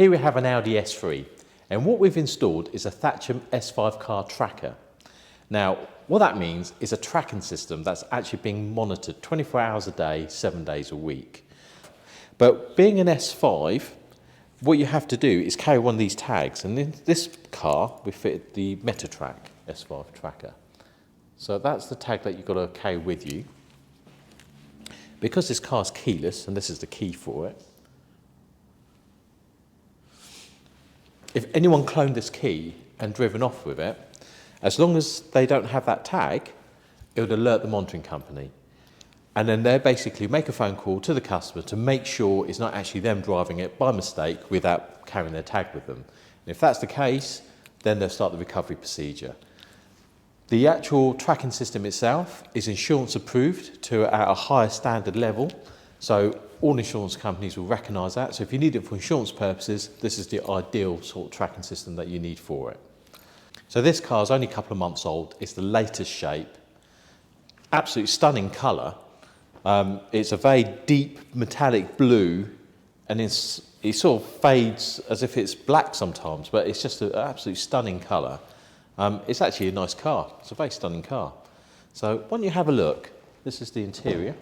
Here we have an Audi S3, and what we've installed is a Thatcham S5 Car Tracker. Now, what that means is a tracking system that's actually being monitored 24 hours a day, 7 days a week. But being an S5, what you have to do is carry one of these tags, and in this car we fitted the Metatrak S5 Tracker. So that's the tag that you've got to carry with you. Because this car's keyless, and this is the key for it, if anyone cloned this key and driven off with it, as long as they don't have that tag, it would alert the monitoring company. And then they basically make a phone call to the customer to make sure it's not actually them driving it by mistake without carrying their tag with them. And if that's the case, then they'll start the recovery procedure. The actual tracking system itself is insurance approved at a higher standard level. So all insurance companies will recognise that. So if you need it for insurance purposes, this is the ideal sort of tracking system that you need for it. So this car is only a couple of months old. It's the latest shape. Absolutely stunning colour. It's a very deep metallic blue, and it sort of fades as if it's black sometimes, but it's just an absolutely stunning colour. It's actually a nice car. It's a very stunning car. So why don't you have a look? This is the interior.